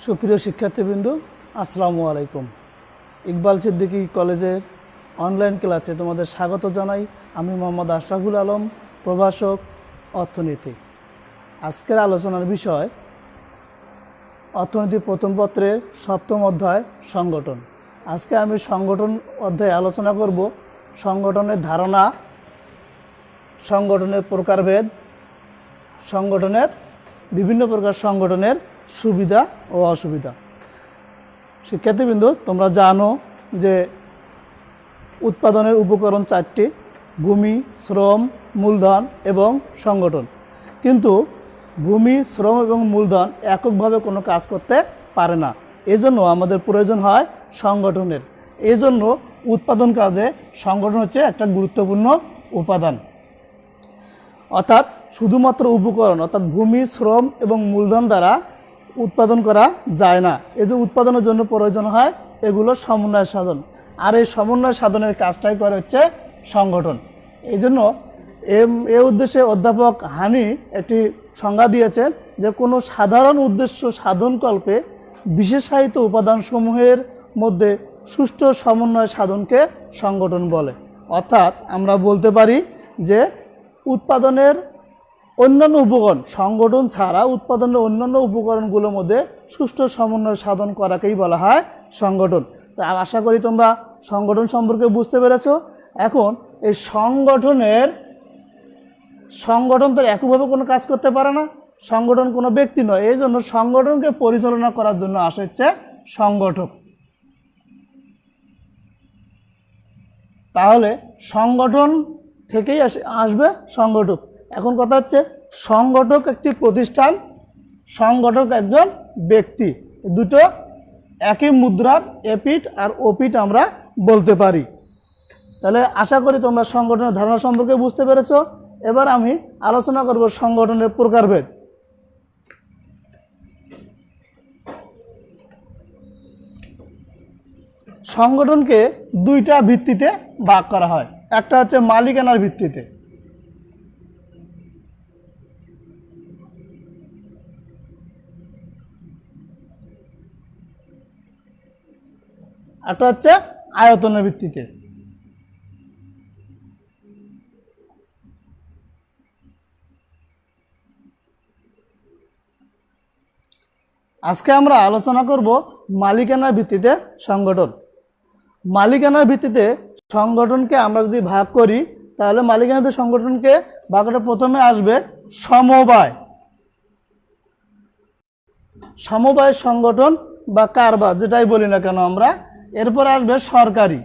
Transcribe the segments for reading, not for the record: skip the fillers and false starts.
সুপ্রিয় শিক্ষার্থীবৃন্দ, আসসালামু আলাইকুম। ইকবাল সিদ্দিকী কলেজের অনলাইন ক্লাসে তোমাদের স্বাগত জানাই। আমি মোহাম্মদ আশরাফুল আলম, প্রভাষক, অর্থনীতি। আজকের আলোচনার বিষয় অর্থনীতি প্রথম পত্রের সপ্তম অধ্যায় সংগঠন। আজকে আমি সংগঠন অধ্যায়ে আলোচনা করব সংগঠনের ধারণা, সংগঠনের প্রকারভেদ, সংগঠনের বিভিন্ন প্রকার সংগঠনের সুবিধা ও অসুবিধা। শিক্ষার্থীবৃন্দ, তোমরা জানো যে উৎপাদনের উপকরণ চারটি: ভূমি, শ্রম, মূলধন এবং সংগঠন। কিন্তু ভূমি, শ্রম এবং মূলধন এককভাবে কোনো কাজ করতে পারে না। এজন্য আমাদের প্রয়োজন হয় সংগঠনের। এজন্য উৎপাদন কাজে সংগঠন হচ্ছে একটা গুরুত্বপূর্ণ উপাদান। অর্থাৎ শুধুমাত্র উপকরণ অর্থাৎ ভূমি, শ্রম এবং মূলধন দ্বারা উৎপাদন করা যায় না। এই যে উৎপাদনের জন্য প্রয়োজন হয় এগুলো সমন্বয় সাধন, আর এই সমন্বয় সাধনের কাজটাই করে হচ্ছে সংগঠন। এই জন্য এ উদ্দেশ্যে অধ্যাপক হানি একটি সংজ্ঞা দিয়েছেন যে কোনো সাধারণ উদ্দেশ্য সাধনকল্পে বিশেষায়িত উপাদানসমূহের মধ্যে সুষ্ঠু সমন্বয় সাধনকে সংগঠন বলে। অর্থাৎ আমরা বলতে পারি যে উৎপাদনের অন্যান্য উপকরণ, সংগঠন ছাড়া উৎপাদনের অন্যান্য উপকরণগুলোর মধ্যে সুষ্ঠু সমন্বয় সাধন করাকেই বলা হয় সংগঠন। তো আশা করি তোমরা সংগঠন সম্পর্কে বুঝতে পেরেছো। এখন এই সংগঠন তো এককভাবে কোনো কাজ করতে পারে না, সংগঠন কোনো ব্যক্তি নয়। এই জন্য সংগঠনকে পরিচালনা করার জন্য আসে হচ্ছে সংগঠক। তাহলে সংগঠন থেকেই আসবে সংগঠক। এখন কথা হচ্ছে সংগঠক একটি প্রতিষ্ঠান, সংগঠক একজন ব্যক্তি, দুটো একই মুদ্রার এপিঠ আর ওপিঠ আমরা বলতে পারি। তাহলে আশা করি তোমরা সংগঠনের ধারণা সম্পর্কে বুঝতে পেরেছো। এবার আমি আলোচনা করব সংগঠনের প্রকারভেদ। সংগঠনকে দুইটা ভিত্তিতে ভাগ করা হয়। একটা হচ্ছে মালিকানার ভিত্তিতে, একটা হচ্ছে আয়তনের ভিত্তিতে। আজকে আমরা আলোচনা করব মালিকানার ভিত্তিতে সংগঠন। মালিকানার ভিত্তিতে সংগঠনকে আমরা যদি ভাগ করি তাহলে মালিকানার সংগঠনকে ভাগ করে প্রথমে আসবে সমবায়, সমবায় সংগঠন বা কারবার যেটাই বলি না কেন আমরা। এরপর আসবে সরকারি,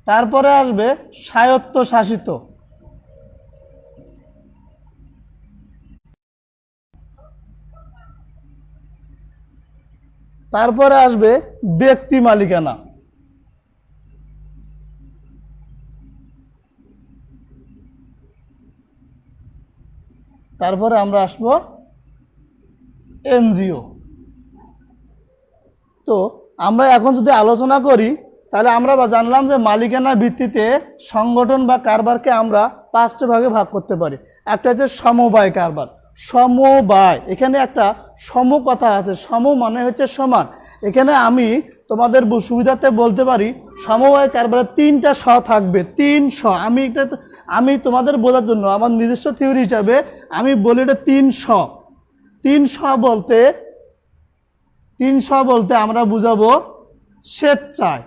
তারপরে আসবে স্বায়ত্তশাসিত, তারপরে আসবে ব্যক্তি মালিকানা, তারপরে আমরা আসবো এনজিও। তো আমরা এখন যদি আলোচনা করি তাহলে আমরা জানলাম যে মালিকানার ভিত্তিতে সংগঠন বা কারবারকে আমরা পাঁচটা ভাগে ভাগ করতে পারি। একটা হচ্ছে সমবায় কারবার। সমবায়, এখানে একটা সম কথা আছে, সম মানে হচ্ছে সমান। এখানে আমি তোমাদের সুবিধাতে বলতে পারি সমবায় কারবারে তিনটা স থাকবে, তিন স। আমি তোমাদের বোঝার জন্য আমার নিজস্ব থিওরি হিসাবে আমি বলি এটা তিন স। তিন স বলতে আমরা বুঝাবো স্বেচ্ছায়,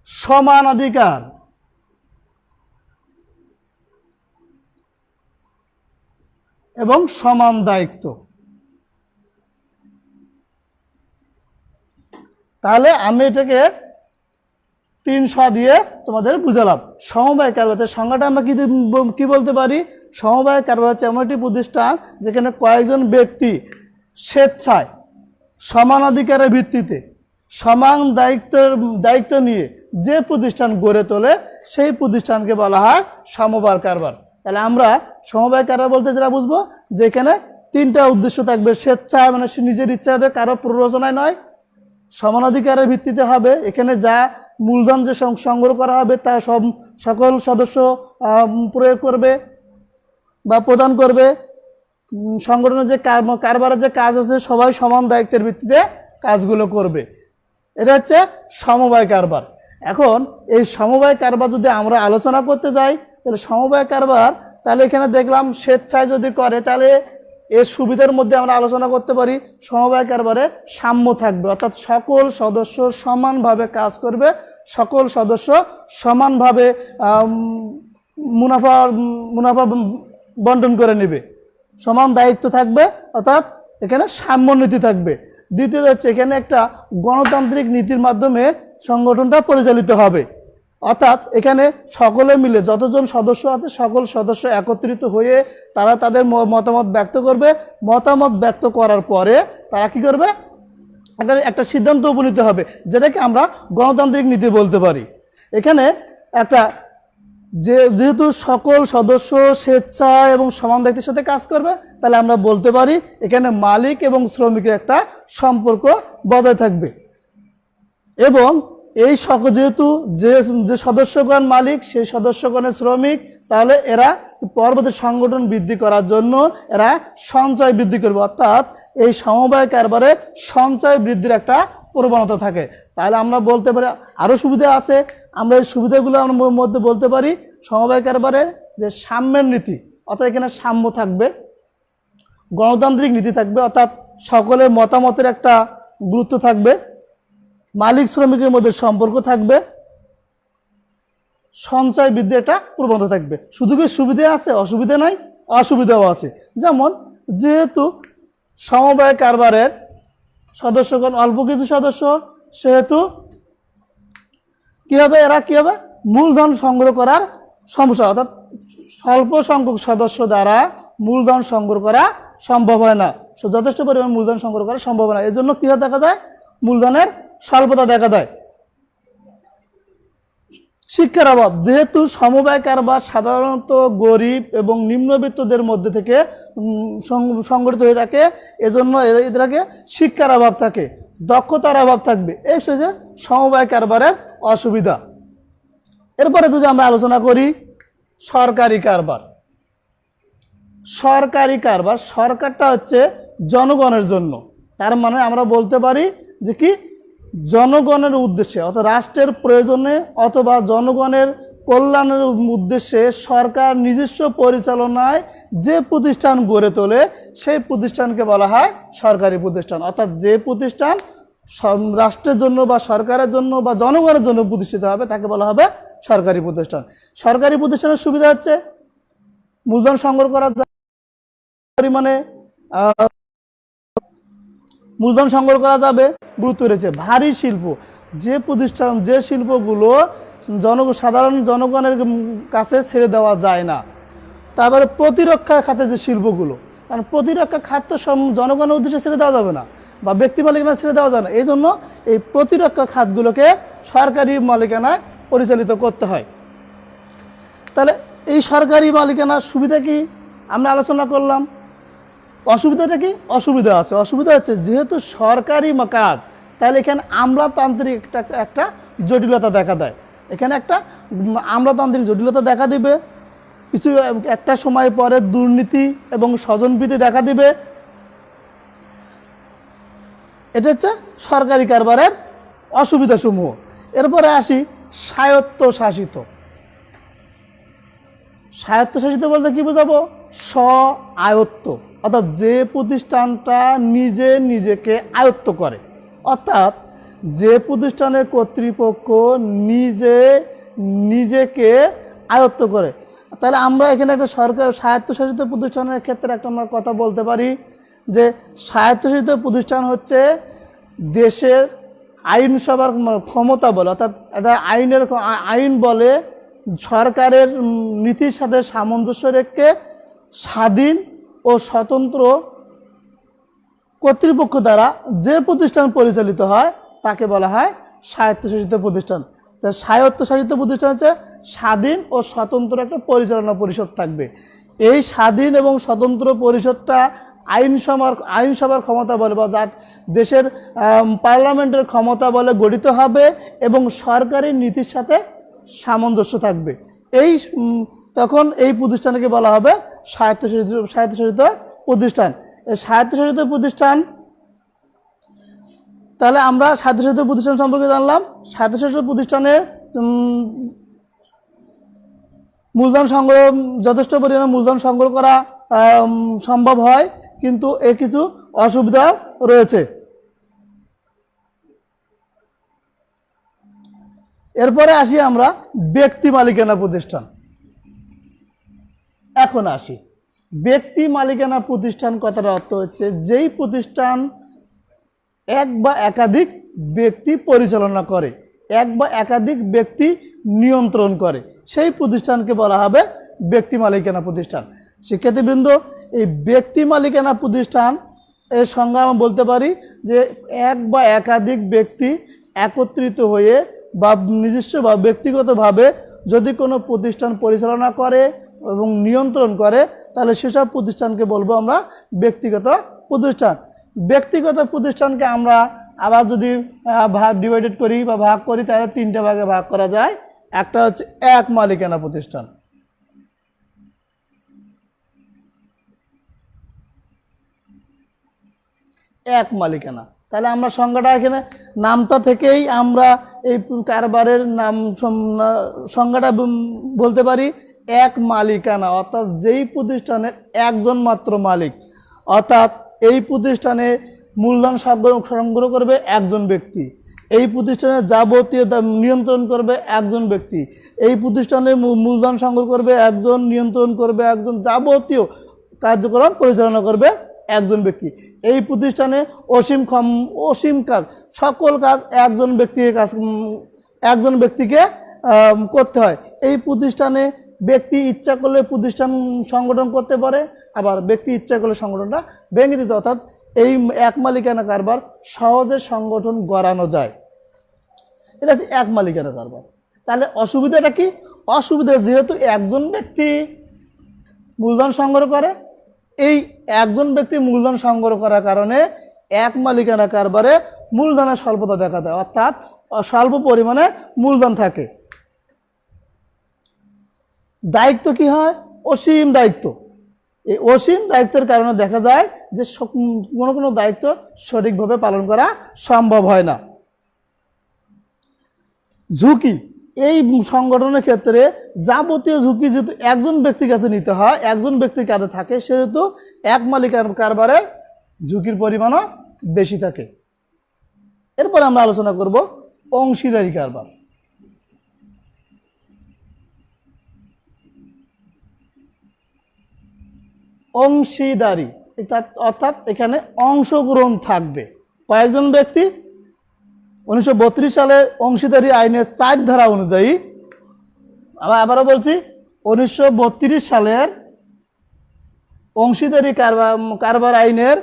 সমানাধিকার, এবং সমান দায়িত্ব। তাহলে আমি এটাকে তিন স দিয়ে তোমাদের বুঝালাম। সমবায় কারবার সংজ্ঞাটা আমরা কি বলতে পারি? সমবায় কারবার হচ্ছে এমন একটি প্রতিষ্ঠান যেখানে কয়েকজন ব্যক্তি স্বেচ্ছায় সমানাধিকারের ভিত্তিতে সমান দায়িত্ব নিয়ে যে প্রতিষ্ঠান গড়ে তোলে সেই প্রতিষ্ঠানকে বলা হয় সমবায় কারবার। তাহলে আমরা সমবায় কারবার বলতে যেটা বুঝবো, যেখানে তিনটা উদ্দেশ্য থাকবে: স্বেচ্ছায় মানে নিজের ইচ্ছাতে, কারো প্ররোচনায় নয়; সমানাধিকারের ভিত্তিতে হবে, এখানে যা মূলধন যে সংগ্রহ করা হবে তা সকল সদস্য প্রয়োগ করবে; বা প্রদান করবে। সংগঠনের যে কারবারের যে কাজ আছে সবাই সমান দায়িত্বের ভিত্তিতে কাজগুলো করবে। এটা হচ্ছে সমবায় কারবার। এখন এই সমবায় কারবার যদি আমরা আলোচনা করতে যাই তাহলে সমবায় কারবার, তাহলে এখানে দেখলাম স্বেচ্ছায় যদি করে তাহলে এর সুবিধার মধ্যে আমরা আলোচনা করতে পারি সমবায় কারবারে সাম্য থাকবে, অর্থাৎ সকল সদস্য সমানভাবে কাজ করবে, সকল সদস্য সমানভাবে মুনাফা বন্টন করে নেবে, সমান দায়িত্ব থাকবে, অর্থাৎ এখানে সাম্য নীতি থাকবে। দ্বিতীয়ত হচ্ছে এখানে একটা গণতান্ত্রিক নীতির মাধ্যমে সংগঠনটা পরিচালিত হবে, অর্থাৎ এখানে সকলে মিলে যতজন সদস্য আছে সকল সদস্য একত্রিত হয়ে তারা তাদের মতামত ব্যক্ত করবে। মতামত ব্যক্ত করার পরে তারা কি করবে, একটা সিদ্ধান্ত উপনীত হবে, যেটাকে আমরা গণতান্ত্রিক নীতি বলতে পারি। এখানে একটা যেহেতু সকল সদস্য স্বেচ্ছায় এবং সমান দায়িত্বের সাথে কাজ করবে, তাহলে আমরা বলতে পারি এখানে মালিক এবং শ্রমিকের একটা সম্পর্ক বজায় থাকবে। এবং এই যেহেতু যে সদস্যগণ মালিক সেই সদস্যগণের শ্রমিক, তাহলে এরা পরবর্তী সংগঠন বৃদ্ধি করার জন্য এরা সঞ্চয় বৃদ্ধি করবে, অর্থাৎ এই সমবায় কারবারে সঞ্চয় বৃদ্ধির একটা প্রবণতা থাকে। তাহলে আমরা বলতে পারি আরও সুবিধা আছে, আমরা এই সুবিধাগুলো আমরা মধ্যে বলতে পারি সমবায় কারবারের যে সাম্যের নীতি, অর্থাৎ এখানে সাম্য থাকবে, গণতান্ত্রিক নীতি থাকবে, অর্থাৎ সকলের মতামতের একটা গুরুত্ব থাকবে, মালিক শ্রমিকের মধ্যে সম্পর্ক থাকবে, সঞ্চয় বৃদ্ধির একটা প্রবণতা থাকবে। শুধু কি সুবিধা আছে, অসুবিধা নাই? অসুবিধাও আছে। যেমন যেহেতু সমবায় কারবারের সদস্যগণ অল্প কিছু সদস্য, সেহেতু কি হবে, এরা কি হবে, মূলধন সংগ্রহ করার সমস্যা, অর্থাৎ স্বল্প সংখ্যক সদস্য দ্বারা মূলধন সংগ্রহ করা সম্ভব হয় না, যথেষ্ট পরিমাণ মূলধন সংগ্রহ করা সম্ভব হয় না। এই জন্য কি হয় দেখা যায়, মূলধনের স্বল্পতা দেখা দেয়। শিক্ষার অভাব, যেহেতু সমবায় কারবার সাধারণত গরিব এবং নিম্নবিত্তদের মধ্যে থেকে সংগঠিত হয়ে থাকে, এজন্য এদেরকে শিক্ষার অভাব থাকে, দক্ষতার অভাব থাকবে। এই হচ্ছে সমবায় কারবারের অসুবিধা। এরপরে যদি আমরা আলোচনা করি সরকারি কারবার। সরকারি কারবার, সরকারটা হচ্ছে জনগণের জন্য, তার মানে আমরা বলতে পারি যে কি জনগণের উদ্দেশ্যে, অর্থাৎ রাষ্ট্রের প্রয়োজনে অথবা জনগণের কল্যাণের উদ্দেশ্যে সরকার নিজস্ব পরিচালনায় যে প্রতিষ্ঠান গড়ে তোলে সেই প্রতিষ্ঠানকে বলা হয় সরকারি প্রতিষ্ঠান। অর্থাৎ যে প্রতিষ্ঠান রাষ্ট্রের জন্য বা সরকারের জন্য বা জনগণের জন্য প্রতিষ্ঠিত হবে তাকে বলা হবে সরকারি প্রতিষ্ঠান। সরকারি প্রতিষ্ঠানের সুবিধা হচ্ছে মূলধন সংগ্রহ করা পরিমাণে মূলধন সংগ্রহ করা যাবে, গুরুত্ব রয়েছে। ভারী শিল্প, যে প্রতিষ্ঠান যে শিল্পগুলো সাধারণ জনগণের কাছে ছেড়ে দেওয়া যায় না। তারপরে প্রতিরক্ষা খাতে যে শিল্পগুলো, কারণ প্রতিরক্ষা খাত তো জনগণের উদ্দেশ্যে ছেড়ে দেওয়া যাবে না বা ব্যক্তি মালিকানা ছেড়ে দেওয়া যায় না, এই জন্য এই প্রতিরক্ষা খাতগুলোকে সরকারি মালিকানায় পরিচালিত করতে হয়। তাহলে এই সরকারি মালিকানার সুবিধা কি আমরা আলোচনা করলাম, অসুবিধাটা কি? অসুবিধা আছে। অসুবিধা হচ্ছে যেহেতু সরকারি কাজ, তাহলে এখানে আমলাতান্ত্রিক একটা জটিলতা দেখা দেয়, এখানে একটা আমলাতান্ত্রিক জটিলতা দেখা দিবে, কিছু একটা সময় পরে দুর্নীতি এবং স্বজনপ্রীতি দেখা দিবে। এটা হচ্ছে সরকারি কারবারের অসুবিধাসমূহ। এরপরে আসি স্বায়ত্তশাসিত। স্বায়ত্তশাসিত বলতে কি বোঝাবো? স্ব-আয়ত্ত, অর্থাৎ যে প্রতিষ্ঠানটা নিজেকে আয়ত্ত করে, অর্থাৎ যে প্রতিষ্ঠানের কর্তৃপক্ষ নিজেকে আয়ত্ত করে। তাহলে আমরা এখানে একটা সরকার স্বায়ত্তশাসিত প্রতিষ্ঠানের ক্ষেত্রে একটা আমরা কথা বলতে পারি যে স্বায়ত্তশাসিত প্রতিষ্ঠান হচ্ছে দেশের আইনসভার ক্ষমতা বলে, অর্থাৎ এটা আইন বলে সরকারের নীতির সাথে সামঞ্জস্য রেখে স্বাধীন ও স্বতন্ত্র কর্তৃপক্ষ দ্বারা যে প্রতিষ্ঠান পরিচালিত হয় তাকে বলা হয় স্বায়ত্তশাসিত প্রতিষ্ঠান। তা স্বায়ত্তশাসিত প্রতিষ্ঠান হচ্ছে স্বাধীন ও স্বতন্ত্র একটা পরিচালনা পরিষদ থাকবে। এই স্বাধীন এবং স্বতন্ত্র পরিষদটা আইনসভার ক্ষমতা বলে বা দেশের পার্লামেন্টের ক্ষমতা বলে গঠিত হবে এবং সরকারি নীতির সাথে সামঞ্জস্য থাকবে। তখন এই প্রতিষ্ঠানকে বলা হবে স্বায়ত্তশাসিত প্রতিষ্ঠান। এই স্বায়ত্তশাসিত প্রতিষ্ঠান, তাহলে আমরা স্বায়ত্তশাসিত প্রতিষ্ঠান সম্পর্কে জানলাম। স্বায়ত্তশাসিত প্রতিষ্ঠানের মূলধন সংগ্রহ, যথেষ্ট পরিমাণে মূলধন সংগ্রহ করা সম্ভব হয়, কিন্তু এর কিছু অসুবিধা রয়েছে। এরপরে আসি আমরা ব্যক্তি মালিকানা প্রতিষ্ঠান। এখন আসি ব্যক্তি মালিকানা প্রতিষ্ঠান কথার অর্থ হচ্ছে যেই প্রতিষ্ঠান এক বা একাধিক ব্যক্তি পরিচালনা করে, এক বা একাধিক ব্যক্তি নিয়ন্ত্রণ করে, সেই প্রতিষ্ঠানকে বলা হবে ব্যক্তি মালিকানা প্রতিষ্ঠান। শিক্ষার্থীবৃন্দ, এই ব্যক্তি মালিকানা প্রতিষ্ঠান এর সংজ্ঞা আমরা বলতে পারি যে এক বা একাধিক ব্যক্তি একত্রিত হয়ে বা নিজস্ব বা ব্যক্তিগতভাবে যদি কোনো প্রতিষ্ঠান পরিচালনা করে এবং নিয়ন্ত্রণ করে, তাহলে সেসব প্রতিষ্ঠানকে বলবো আমরা ব্যক্তিগত প্রতিষ্ঠান। ব্যক্তিগত প্রতিষ্ঠানকে আমরা আবার যদি ডিভাইডেড করি বা ভাগ করি, তাহলে তিনটা ভাগে ভাগ করা যায়। একটা হচ্ছে এক মালিকানা প্রতিষ্ঠান, এক মালিকানা। তাহলে আমরা সংজ্ঞাটা এখানে নামটা থেকেই আমরা এই কারবারের নাম সংজ্ঞাটা বলতে পারি এক মালিকানা, অর্থাৎ যেই প্রতিষ্ঠানের একজন মাত্র মালিক, অর্থাৎ এই প্রতিষ্ঠানে মূলধন সংগ্রহ করবে একজন ব্যক্তি, এই প্রতিষ্ঠানে যাবতীয় নিয়ন্ত্রণ করবে একজন ব্যক্তি, এই প্রতিষ্ঠানে মূলধন সংগ্রহ করবে একজন, নিয়ন্ত্রণ করবে একজন, যাবতীয় কার্যক্রম পরিচালনা করবে একজন ব্যক্তি। এই প্রতিষ্ঠানে অসীম কাজ, সকল কাজ একজন ব্যক্তিকে করতে হয়। এই প্রতিষ্ঠানে ব্যক্তি ইচ্ছা করলে প্রতিষ্ঠান সংগঠন করতে পারে, আবার ব্যক্তি ইচ্ছা করলে সংগঠনটা ভেঙে দিতে, অর্থাৎ এই এক মালিকানা কারবার সহজে সংগঠন গড়ানো যায়। এটা হচ্ছে এক মালিকানা কারবার। তাহলে অসুবিধাটা কি? অসুবিধা যেহেতু একজন ব্যক্তি মূলধন সংগ্রহ করে, এই একজন ব্যক্তি মূলধন সংগ্রহ করার কারণে এক মালিকানা কারবারে মূলধনের স্বল্পতা দেখা দেয়, অর্থাৎ স্বল্প পরিমাণে মূলধন থাকে। দায়িত্ব কি হয়? অসীম দায়িত্ব। এই অসীম দায়িত্বের কারণে দেখা যায় যে কোনো দায়িত্ব সঠিকভাবে পালন করা সম্ভব হয় না। ঝুঁকি, এই সংগঠনের ক্ষেত্রে যাবতীয় ঝুঁকি যেহেতু একজন ব্যক্তির কাছে নিতে হয়, একজন ব্যক্তির কাছে থাকে, সেহেতু এক মালিকানা কারবারে ঝুঁকির পরিমাণও বেশি থাকে। এরপর আমরা আলোচনা করব অংশীদারি কারবার। অংশীদারি অর্থাৎ এখানে অংশগ্রহণ থাকবে কয়েকজন ব্যক্তি। 1932 সালের অংশীদারি আইনের 4 ধারা অনুযায়ী, আবারও বলছি, 1932 সালের অংশীদারি কারবার আইনের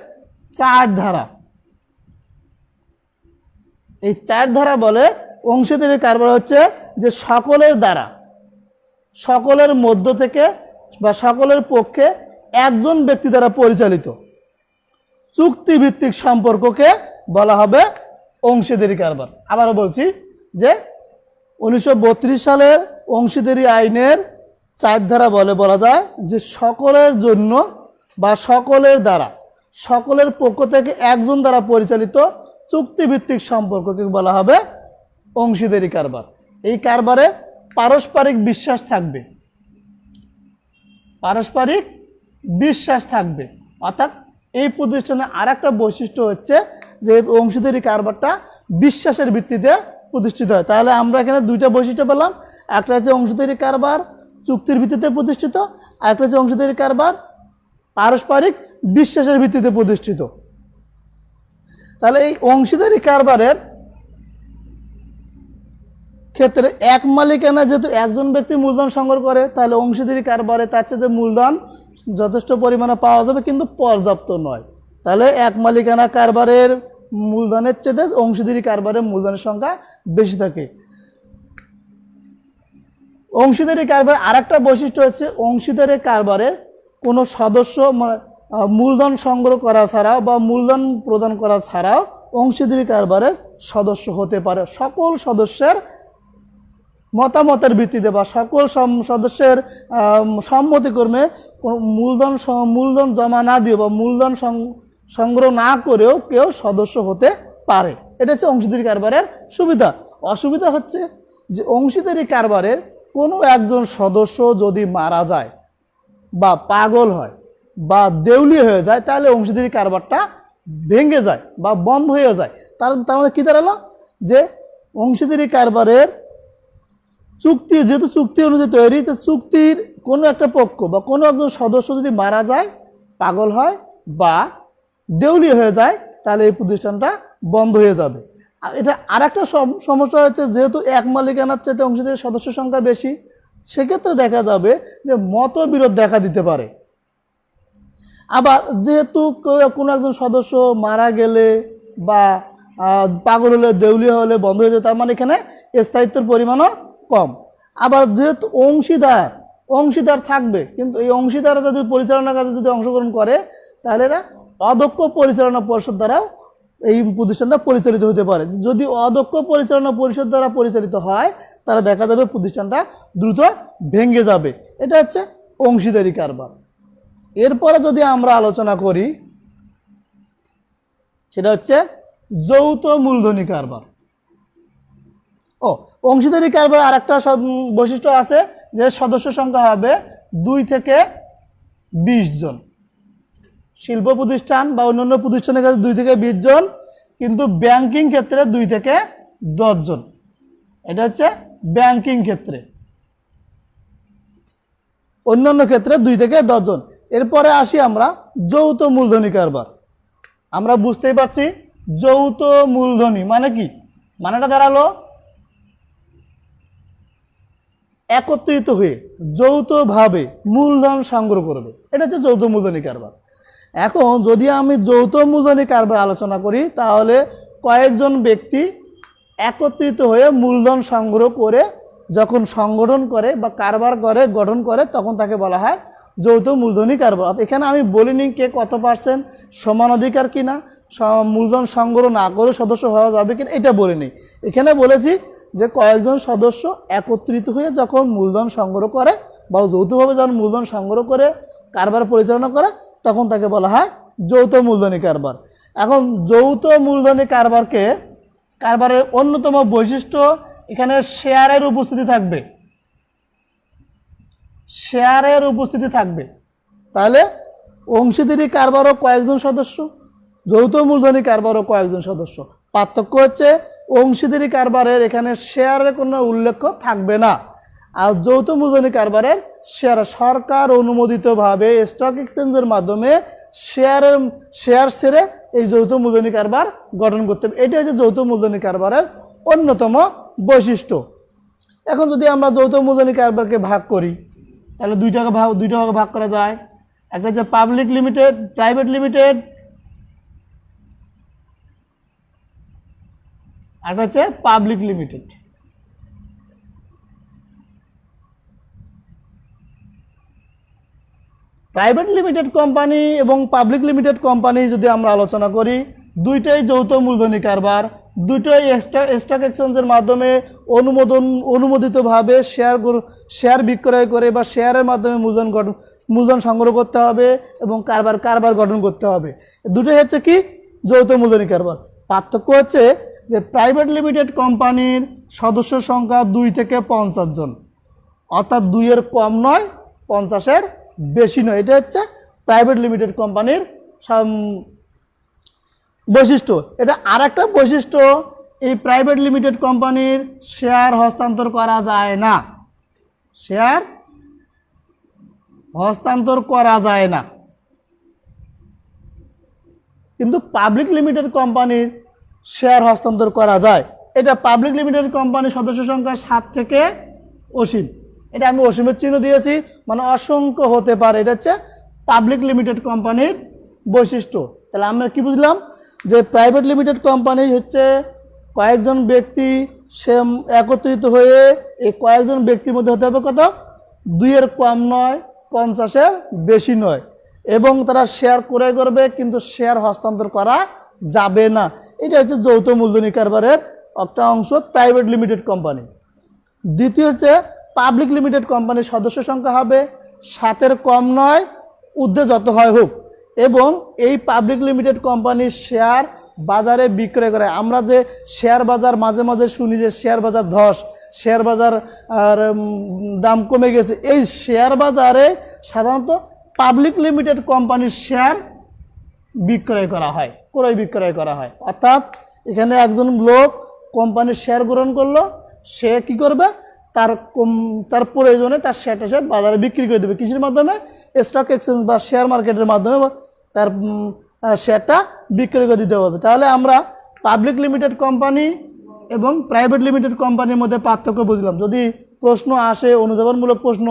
4 ধারা, এই 4 ধারা বলে অংশীদারি কারবার হচ্ছে যে সকলের দ্বারা, সকলের মধ্য থেকে বা সকলের পক্ষে একজন ব্যক্তি দ্বারা পরিচালিত চুক্তিভিত্তিক সম্পর্ককে বলা হবে অংশীদারি কারবার। আবারও বলছি যে 1932 সালের অংশীদারি আইনের 4 ধারা বলা যায় যে সকলের জন্য বা সকলের দ্বারা, সকলের পক্ষ থেকে একজন দ্বারা পরিচালিত চুক্তিভিত্তিক সম্পর্ককে বলা হবে অংশীদারি কারবার। এই কারবারে পারস্পরিক বিশ্বাস থাকবে, পারস্পরিক বিশ্বাস থাকবে, অর্থাৎ এই প্রতিষ্ঠানে আর একটা বৈশিষ্ট্য হচ্ছে যে অংশীদারি কারবারটা বিশ্বাসের ভিত্তিতে প্রতিষ্ঠিত হয়। তাহলে আমরা এখানে 2টা বৈশিষ্ট্য পেলাম, একটা হচ্ছে অংশীদারি কারবার চুক্তির ভিত্তিতে প্রতিষ্ঠিত, আর একটা হচ্ছে অংশীদারি কারবার পারস্পরিক বিশ্বাসের ভিত্তিতে প্রতিষ্ঠিত। তাহলে এই অংশীদারি কারবারের ক্ষেত্রে এক মালিকানা যেহেতু একজন ব্যক্তি মূলধন সংগ্রহ করে, তাহলে অংশীদারি কারবারে তার চেয়ে মূলধন যথেষ্ট পরিমাণে পাওয়া যাবে, কিন্তু পর্যাপ্ত নয়। তাহলে এক মালিকানা কারবারের মূলধনের চেয়ে অংশীদারি কারবারের মূলধনের সংখ্যা বেশি থাকে। অংশীদারি কারবার আর একটা বৈশিষ্ট্য হচ্ছে অংশীদারি কারবারের কোনো সদস্য মূলধন সংগ্রহ করা ছাড়াও বা মূলধন প্রদান করা ছাড়াও অংশীদারি কারবারের সদস্য হতে পারে। সকল সদস্যের মতামতের ভিত্তিতে বা সকল সদস্যের সম্মতিক্রমে কোনো মূলধন জমা না দিয়ে বা মূলধন সংগ্রহ না করেও কেউ সদস্য হতে পারে। এটা হচ্ছে অংশীদারি কারবারের সুবিধা। অসুবিধা হচ্ছে যে অংশীদারি কারবারের কোনো একজন সদস্য যদি মারা যায় বা পাগল হয় বা দেউলিয়া হয়ে যায়, তাহলে অংশীদারি কারবারটা ভেঙে যায় বা বন্ধ হয়ে যায়। তার মধ্যে কী দাঁড়ালো যে অংশীদারি কারবারের চুক্তি, যেহেতু চুক্তি অনুযায়ী তৈরি, তো চুক্তির কোনো একটা পক্ষ বা কোনো একজন সদস্য যদি মারা যায়, পাগল হয় বা দেউলিয়া হয়ে যায়, তাহলে এই প্রতিষ্ঠানটা বন্ধ হয়ে যাবে। আর এটা আর একটা সমস্যা হচ্ছে, যেহেতু এক মালিকানার চাইতে অংশীদারি সদস্য সংখ্যা বেশি, সেক্ষেত্রে দেখা যাবে যে মতবিরোধ দেখা দিতে পারে। আবার যেহেতু কোনো একজন সদস্য মারা গেলে বা পাগল হলে, দেউলিয়া হলে বন্ধ হয়ে যায়, তার মানে এখানে স্থায়িত্বের পরিমাণও কম। আবার যেহেতু অংশীদার থাকবে, কিন্তু এই অংশীদার যদি পরিচালনার কাজে যদি অংশগ্রহণ করে, তাহলে এরা অদক্ষ পরিচালনা পরিষদ দ্বারাও এই প্রতিষ্ঠানটা পরিচালিত হতে পারে। যদি অদক্ষ পরিচালনা পরিষদ দ্বারা পরিচালিত হয়, তাহলে দেখা যাবে প্রতিষ্ঠানটা দ্রুত ভেঙে যাবে। এটা হচ্ছে অংশীদারি কারবার। এরপরে যদি আমরা আলোচনা করি, সেটা হচ্ছে যৌথ মূলধনী কারবার। অংশীদারি কারবার আর একটা বৈশিষ্ট্য আছে যে সদস্য সংখ্যা হবে 2 থেকে 20 জন। শিল্প প্রতিষ্ঠান বা অন্যান্য প্রতিষ্ঠানের কাছে 2 থেকে 20 জন, কিন্তু ব্যাংকিং ক্ষেত্রে 2 থেকে 10 জন। এটা হচ্ছে ব্যাংকিং ক্ষেত্রে। অন্যান্য ক্ষেত্রে 2 থেকে 10 জন। এরপরে আসি আমরা যৌথ মূলধনী কারবার। আমরা বুঝতেই পারছি যৌথ মূলধনী মানে কি। মানেটা দাঁড়ালো একত্রিত হয়ে যৌথভাবে মূলধন সংগ্রহ করবে। এটা হচ্ছে যৌথ মূলধনী কারবার। এখন যদি আমি যৌথ মূলধনী কারবার আলোচনা করি, তাহলে কয়েকজন ব্যক্তি একত্রিত হয়ে মূলধন সংগ্রহ করে যখন সংগঠন করে বা কারবার করে, গঠন করে, তখন তাকে বলা হয় যৌথ মূলধনী কারবার। এখানে আমি বলিনি কে কত পার্সেন্ট সমান অধিকার কিনা, মূলধন সংগ্রহ না করে সদস্য হওয়া যাবে কিনা, এটা বলিনি। এখানে বলেছি যে কয়েকজন সদস্য একত্রিত হয়ে যখন মূলধন সংগ্রহ করে বা যৌথভাবে যখন মূলধন সংগ্রহ করে কারবার পরিচালনা করে, তখন তাকে বলা হয় যৌথ মূলধনী কারবার। এখন যৌথ মূলধনী কারবারের অন্যতম বৈশিষ্ট্য, এখানে শেয়ারের উপস্থিতি থাকবে। শেয়ারের উপস্থিতি থাকবে। তাহলে অংশীদারি কারবারও কয়েকজন সদস্য, যৌথ মূলধনী কারবারও কয়েকজন সদস্য। পার্থক্য হচ্ছে অংশীদারি কারবারের এখানে শেয়ারের কোনো উল্লেখ থাকবে না, আর যৌথ মূলধনী কারবারের শেয়ার সরকার অনুমোদিতভাবে স্টক এক্সচেঞ্জের মাধ্যমে শেয়ার ছেড়ে এই যৌথ মূলধনী কারবার গঠন করতে হবে। এটাই হচ্ছে যৌথ মূলধনী কারবারের অন্যতম বৈশিষ্ট্য। এখন যদি আমরা যৌথ মূলধনী কারবারকে ভাগ করি, তাহলে দুইটা ভাগে ভাগ করা যায়। একটা হচ্ছে পাবলিক লিমিটেড, প্রাইভেট লিমিটেড, একটা হচ্ছে public limited. Private limited company এবং পাবলিক লিমিটেড কোম্পানি যদি আমরা আলোচনা করি, দুইটাই যৌথ মূলধনী কারবার। দুটোই স্টক এক্সচেঞ্জের মাধ্যমে অনুমোদিতভাবে শেয়ার বিক্রয় করে বা শেয়ারের মাধ্যমে মূলধন সংগ্রহ করতে হবে এবং কারবার গঠন করতে হবে। দুটোই হচ্ছে কি যৌথ মূলধনী কারবার। পার্থক্য হচ্ছে যে প্রাইভেট লিমিটেড কোম্পানির সদস্য সংখ্যা 2 থেকে 50 জন, অর্থাৎ 2-এর কম নয়, 50-এর বেশি নয়। এটা হচ্ছে প্রাইভেট লিমিটেড কোম্পানির বৈশিষ্ট্য। এটা আর একটা বৈশিষ্ট্য, এই প্রাইভেট লিমিটেড কোম্পানির শেয়ার হস্তান্তর করা যায় না। শেয়ার হস্তান্তর করা যায় না, কিন্তু পাবলিক লিমিটেড কোম্পানির শেয়ার হস্তান্তর করা যায়। এটা পাবলিক লিমিটেড কোম্পানির সদস্য সংখ্যা 7 থেকে অসীম। এটা আমি অসীমের চিহ্ন দিয়েছি, মানে অসংখ্য হতে পারে। এটা হচ্ছে পাবলিক লিমিটেড কোম্পানির বৈশিষ্ট্য। তাহলে আমরা কি বুঝলাম যে প্রাইভেট লিমিটেড কোম্পানি হচ্ছে কয়েকজন ব্যক্তি সে একত্রিত হয়ে, এই কয়েকজন ব্যক্তির মধ্যে হতে হবে কত, 2-এর কম নয়, 50-এর বেশি নয়, এবং তারা শেয়ার ক্রয় করবে কিন্তু শেয়ার হস্তান্তর করা যাবে না। এটা হচ্ছে যৌথ মূলধনী কারবারের একটা অংশ, প্রাইভেট লিমিটেড কোম্পানি। দ্বিতীয় হচ্ছে পাবলিক লিমিটেড কোম্পানির সদস্য সংখ্যা হবে 7-এর কম নয়, ঊর্ধ্বে যত হয় হোক, এবং এই পাবলিক লিমিটেড কোম্পানির শেয়ার বাজারে বিক্রয় করে। আমরা যে শেয়ার বাজার মাঝে মাঝে শুনি যে শেয়ার বাজার ধস, শেয়ার বাজার আর দাম কমে গেছে, এই শেয়ার বাজারে সাধারণত পাবলিক লিমিটেড কোম্পানির শেয়ার বিক্রয় করা হয়, ক্রয় বিক্রয় করা হয়। অর্থাৎ এখানে একজন লোক কোম্পানির শেয়ার গ্রহণ করলো, সে কি করবে, তার প্রয়োজনে তার শেয়ারটা সে বাজারে বিক্রি করে দেবে। কিসের মাধ্যমে? স্টক এক্সচেঞ্জ বা শেয়ার মার্কেটের মাধ্যমে তার শেয়ারটা বিক্রি করে দিতে হবে। তাহলে আমরা পাবলিক লিমিটেড কোম্পানি এবং প্রাইভেট লিমিটেড কোম্পানির মধ্যে পার্থক্য বুঝলাম। যদি প্রশ্ন আসে, অনুধাবনমূলক প্রশ্ন,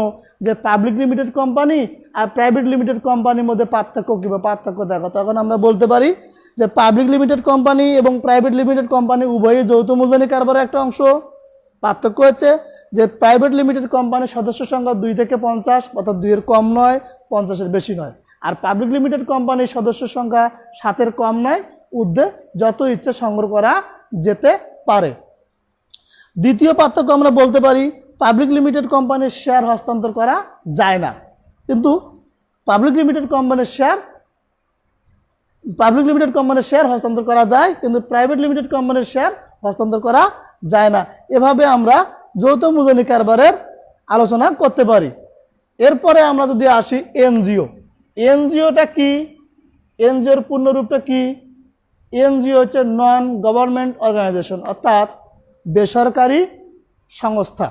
যে পাবলিক লিমিটেড কোম্পানি আর প্রাইভেট লিমিটেড কোম্পানির মধ্যে পার্থক্য কী বা পার্থক্য দেখো, তখন আমরা বলতে পারি যে পাবলিক লিমিটেড কোম্পানি এবং প্রাইভেট লিমিটেড কোম্পানি উভয়ই যৌথ মূলধনী কারবারের একটা অংশ। পার্থক্য হচ্ছে যে প্রাইভেট লিমিটেড কোম্পানির সদস্য সংখ্যা 2 থেকে 50, অর্থাৎ 2 এর কম নয়, 50-এর বেশি নয়। আর পাবলিক লিমিটেড কোম্পানির সদস্য সংখ্যা 7-এর কম নয়, ঊর্ধ্বে যত ইচ্ছে সংগ্রহ করা যেতে পারে। দ্বিতীয় পার্থক্য আমরা বলতে পারি পাবলিক লিমিটেড কোম্পানির শেয়ার হস্তান্তর করা যায় না, কিন্তু পাবলিক লিমিটেড কোম্পানির শেয়ার হস্তান্তর করা যায়, কিন্তু প্রাইভেট লিমিটেড কোম্পানির শেয়ার হস্তান্তর করা যায় না। এভাবে আমরা যৌথ মূলধনী কারবারের আলোচনা করতে পারি। এরপরে আমরা যদি আসি এনজিও। এনজিওটা কি? এনজিওর পূর্ণরূপটা কি? এনজিও হচ্ছে নন গভর্নমেন্ট অর্গানাইজেশন, অর্থাৎ বেসরকারি সংস্থা।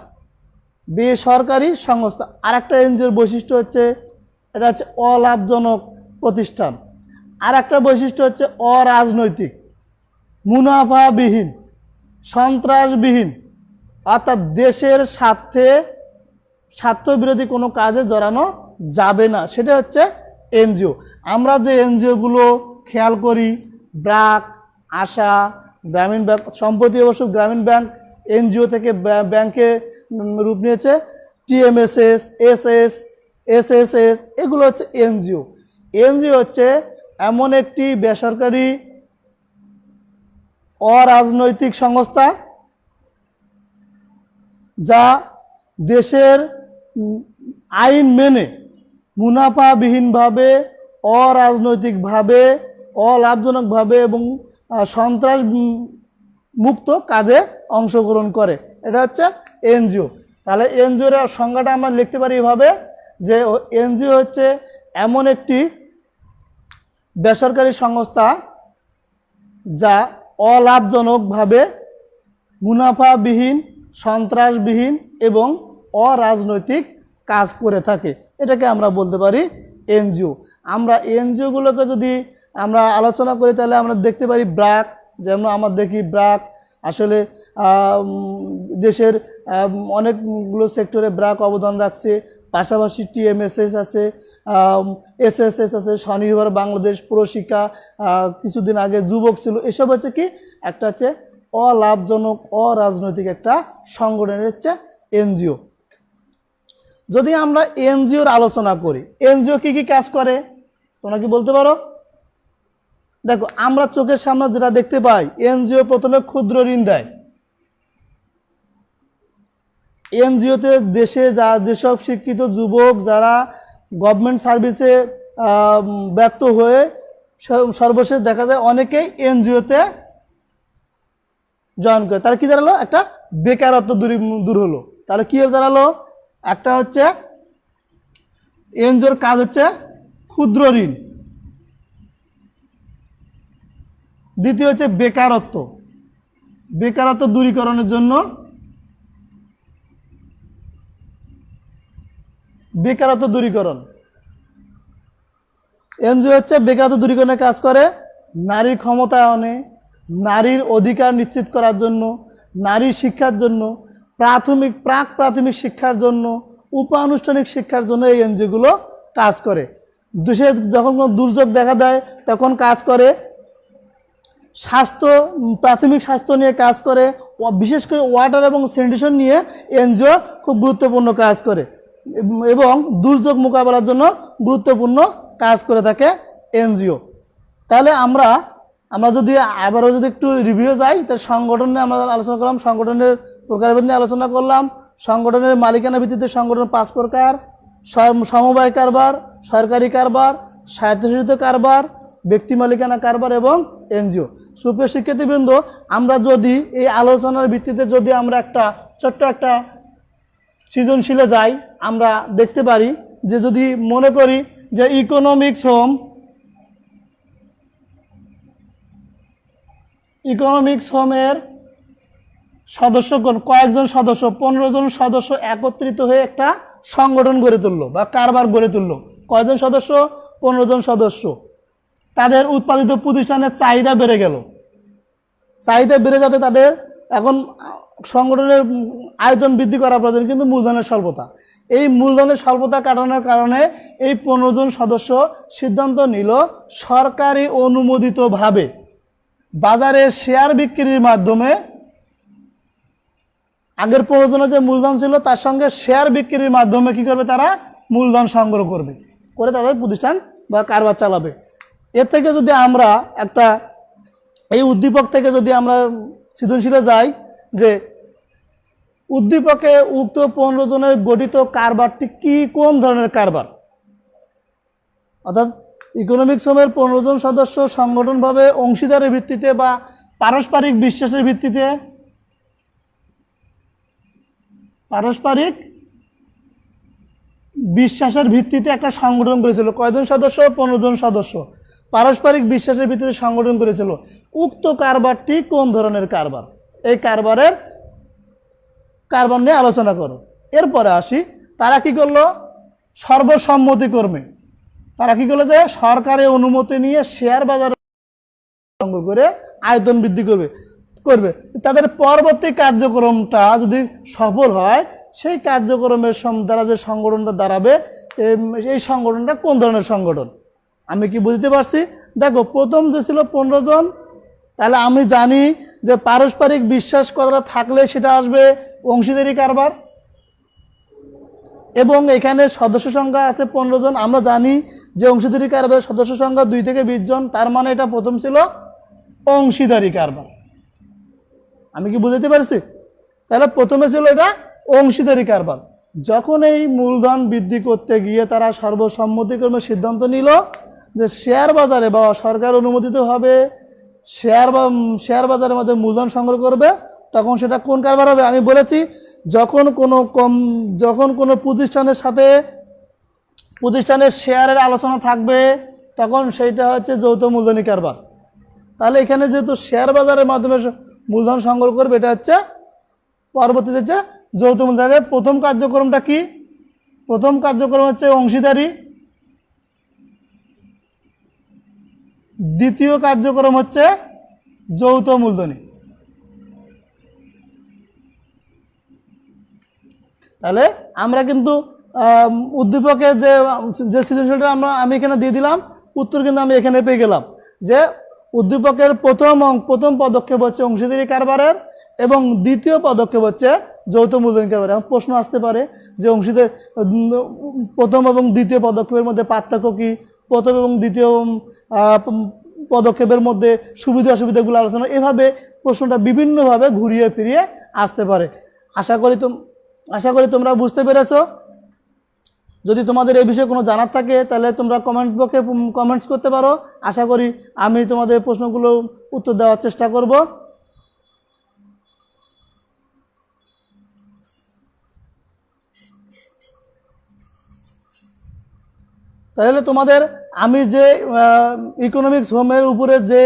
বেসরকারি সংস্থা। আর একটা এনজিওর বৈশিষ্ট্য হচ্ছে এটা হচ্ছে অলাভজনক প্রতিষ্ঠান। আর একটা বৈশিষ্ট্য হচ্ছে অরাজনৈতিক, মুনাফাবিহীন, সন্ত্রাসবিহীন, অর্থাৎ দেশের স্বার্থবিরোধী কোনো কাজে জড়ানো যাবে না, সেটা হচ্ছে এনজিও। আমরা যে এনজিওগুলো খেয়াল করি, ব্র্যাক, আশা, গ্রামীণ ব্যাংক, সম্প্রতি অবশ্য গ্রামীণ ব্যাংক এনজিও থেকে ব্যাংকে রূপ নিয়েছে, টিএমএসএস, এসএসএস, এগুলো হচ্ছে এনজিও। এনজিও হচ্ছে এমন একটি বেসরকারি অরাজনৈতিক সংস্থা যা দেশের আইন মেনে মুনাফাবিহীনভাবে, অরাজনৈতিকভাবে, অলাভজনকভাবে এবং সন্ত্রাস মুক্ত কাজে অংশগ্রহণ করে, এটা হচ্ছে এনজিও। তাহলে এনজিওর সংজ্ঞাটা আমরা লিখতে পারি এভাবে যে এনজিও হচ্ছে এমন একটি বেসরকারি সংস্থা যা অলাভজনকভাবে, মুনাফাবিহীন, সন্ত্রাসবিহীন এবং অরাজনৈতিক কাজ করে থাকে, এটাকে আমরা বলতে পারি এনজিও। আমরা এনজিওগুলোকে যদি আমরা আলোচনা করি তাহলে আমরা দেখতে পারি ব্র্যাক, যেমন আমরা দেখি ব্র্যাক আসলে দেশের অনেকগুলো সেক্টরে ব্র্যাক অবদান রাখছে। পাশাপাশি টিএমএসএস আছে, এসএসএস আছে, স্বনির্ভর বাংলাদেশ, প্রশিক্ষা, কিছুদিন আগে যুবক ছিল। এসব হচ্ছে কি একটা হচ্ছে অলাভজনক অরাজনৈতিক একটা সংগঠনের হচ্ছে এনজিও। যদি আমরা এনজিওর আলোচনা করি, এনজিও কি কি কাজ করে তোমরা কি বলতে পারো? দেখো, আমরা চোখের সামনে যেটা দেখতে পাই, এনজিও প্রথমে ক্ষুদ্র ঋণ দেয়। এনজিওতে দেশে যেসব শিক্ষিত যুবক যারা গভর্নমেন্ট সার্ভিসে ব্যর্থ হয়ে সর্বশেষ দেখা যায় অনেকেই এনজিওতে জয়েন করে, তারা কি দাঁড়ালো? একটা বেকারত্ব দূর হলো। তাহলে কি দাঁড়ালো? একটা হচ্ছে এনজিওর কাজ হচ্ছে ক্ষুদ্র ঋণ, দ্বিতীয় হচ্ছে বেকারত্ব দূরীকরণের জন্য বেকারত্ব দূরীকরণ। এনজিও হচ্ছে বেকারত্ব দূরীকরণের কাজ করে, নারীর ক্ষমতায়নে, নারীর অধিকার নিশ্চিত করার জন্য, নারী শিক্ষার জন্য, প্রাক প্রাথমিক শিক্ষার জন্য, উপানুষ্ঠানিক শিক্ষার জন্য এই এনজিওগুলো কাজ করে। দেশে যখন কোনো দুর্যোগ দেখা দেয় তখন কাজ করে, প্রাথমিক স্বাস্থ্য নিয়ে কাজ করে, বিশেষ করে ওয়াটার এবং স্যানিটেশন নিয়ে এনজিও খুব গুরুত্বপূর্ণ কাজ করে এবং দুর্যোগ মোকাবেলার জন্য গুরুত্বপূর্ণ কাজ করে থাকে এনজিও। তাহলে আমরা যদি আবারও যদি একটু রিভিউ যাই, তার সংগঠন নিয়ে আমরা আলোচনা করলাম, সংগঠনের প্রকারভেদ নিয়ে আলোচনা করলাম। সংগঠনের মালিকানা ভিত্তিতে সংগঠন 5 প্রকার: সমবায় কারবার, সরকারি কারবার, স্বায়ত্তশাসিত কারবার, ব্যক্তি মালিকানা কারবার এবং এনজিও। সুপ্রিয় শিক্ষার্থীবৃন্দ, আমরা যদি এই আলোচনার ভিত্তিতে যদি আমরা একটা ছোট্ট একটা সৃজনশীলে যাই, আমরা দেখতে পারি যে যদি মনে করি যে ইকোনমিক্স হোমের সদস্যগণ কয়েকজন সদস্য 15 জন সদস্য একত্রিত হয়ে একটা সংগঠন গড়ে তুললো বা কারবার গড়ে তুললো। কয়জন সদস্য? 15 জন সদস্য। তাদের উৎপাদিত প্রতিষ্ঠানের চাহিদা বেড়ে গেল। চাহিদা বেড়ে যাতে তাদের এখন সংগঠনের আয়তন বৃদ্ধি করা প্রয়োজন, কিন্তু মূলধনের স্বল্পতা। এই মূলধনের স্বল্পতা কাটানোর কারণে এই 15 জন সদস্য সিদ্ধান্ত নিল সরকারি অনুমোদিতভাবে বাজারে শেয়ার বিক্রির মাধ্যমে আগের 15 জনের যে মূলধন ছিল তার সঙ্গে শেয়ার বিক্রির মাধ্যমে কি করবে? তারা মূলধন সংগ্রহ করবে, করে তাদের প্রতিষ্ঠান বা কারবার চালাবে। এর থেকে যদি আমরা একটা এই উদ্দীপক থেকে যদি আমরা সৃজনশীলে যাই যে উদ্দীপকে উক্ত 15 জনের গঠিত কারবারটি কি, কোন ধরনের কারবার? অর্থাৎ ইকোনমিক্স হোমের 15 জন সদস্য সংগঠনভাবে অংশীদারের ভিত্তিতে বা পারস্পরিক বিশ্বাসের ভিত্তিতে একটা সংগঠন করেছিল। কয়জন সদস্য? 15 জন সদস্য পারস্পরিক বিশ্বাসের ভিত্তিতে সংগঠন করেছিল। উক্ত কারবারটি কোন ধরনের কারবার? এই কারবার নিয়ে আলোচনা করো। এরপরে আসি, তারা কি করলো? সর্বসম্মতিক্রমে তারা কি করলো? যে সরকারের অনুমতি নিয়ে শেয়ার বাজারে সংগ্রহ করে আয়তন বৃদ্ধি করবে। তাদের পরবর্তী কার্যক্রমটা যদি সফল হয়, সেই কার্যক্রমের দ্বারা যে সংগঠনটা দাঁড়াবে, এই সংগঠনটা কোন ধরনের সংগঠন? আমি কি বুঝতে পারছি? দেখো, প্রথম যে ছিল 15 জন, তাহলে আমি জানি যে পারস্পরিক বিশ্বাস করা থাকলে সেটা আসবে অংশীদারি কারবার, এবং এখানে সদস্য সংখ্যা আছে 15 জন। আমরা জানি যে অংশীদারি কারবারের সদস্য সংখ্যা 2 থেকে 20 জন, তার মানে এটা প্রথম ছিল অংশীদারি কারবার। আমি কি বুঝতে পারছি? তাহলে প্রথমে ছিল এটা অংশীদারি কারবার। যখন এই মূলধন বৃদ্ধি করতে গিয়ে তারা সর্বসম্মতিক্রমে সিদ্ধান্ত নিল যে শেয়ার বাজারে বা সরকার অনুমোদিতভাবে শেয়ার বাজারের মধ্যে মূলধন সংগ্রহ করবে, তখন সেটা কোন কারবার হবে? আমি বলেছি, যখন কোনো প্রতিষ্ঠানের শেয়ারের আলোচনা থাকবে, তখন সেইটা হচ্ছে যৌথ মূলধনী কারবার। তাহলে এখানে যেহেতু শেয়ার বাজারের মাধ্যমে মূলধন সংগ্রহ করবে, এটা হচ্ছে পরবর্তীতে হচ্ছে যৌথ মূলধনের প্রথম কার্যক্রমটা কি? প্রথম কার্যক্রম হচ্ছে অংশীদারি, দ্বিতীয় কার্যক্রম হচ্ছে যৌথ মূলধনী। তাহলে আমরা কিন্তু উদ্দীপকে যে সৃজনশীলটা আমি এখানে দিয়ে দিলাম, উত্তর কিন্তু আমি এখানে পেয়ে গেলাম যে উদ্দীপকের প্রথম পদক্ষেপ হচ্ছে অংশীদারি কারবারের, এবং দ্বিতীয় পদক্ষেপ হচ্ছে যৌথ মূলধনী কারবার। এখন প্রশ্ন আসতে পারে যে প্রথম এবং দ্বিতীয় পদক্ষেপের মধ্যে পার্থক্য কি? প্রথম এবং দ্বিতীয় পদক্ষেপের মধ্যে সুবিধা অসুবিধাগুলো আলোচনা, এভাবে প্রশ্নটা বিভিন্নভাবে ঘুরিয়ে ফিরিয়ে আসতে পারে। আশা করি তোমরা বুঝতে পেরেছো। যদি তোমাদের এই বিষয়ে কোনো জানার থাকে, তাহলে তোমরা কমেন্টস বক্সে কমেন্টস করতে পারো। আশা করি আমি তোমাদের প্রশ্নগুলো উত্তর দেওয়ার চেষ্টা করব। তাহলে তোমাদের আমি যে ইকোনমিক্স হোমের উপরে যে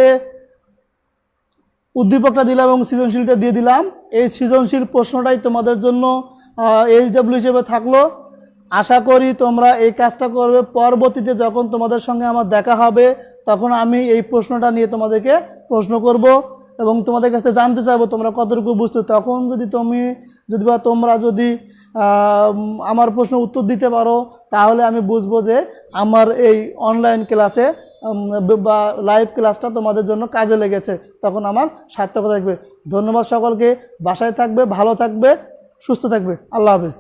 উদ্দীপকটা দিলাম এবং সৃজনশীলটা দিয়ে দিলাম, এই সৃজনশীল প্রশ্নটাই তোমাদের জন্য HW হিসেবে থাকলো। আশা করি তোমরা এই কাজটা করবে। পরবর্তীতে যখন তোমাদের সঙ্গে আমার দেখা হবে, তখন আমি এই প্রশ্নটা নিয়ে তোমাদেরকে প্রশ্ন করব এবং তোমাদের কাছে জানতে চাইবো তোমরা কতটুকু বুঝছো। তখন তোমরা যদি আমার প্রশ্ন উত্তর দিতে পারো, তাহলে আমি বুঝবো যে আমার এই অনলাইন ক্লাসে বা লাইভ ক্লাসটা তোমাদের জন্য কাজে লেগেছে, তখন আমার সার্থকতা থাকবে। ধন্যবাদ সকলকে। বাসায় থাকবে, ভালো থাকবে, সুস্থ থাকবে। আল্লাহ হাফেজ।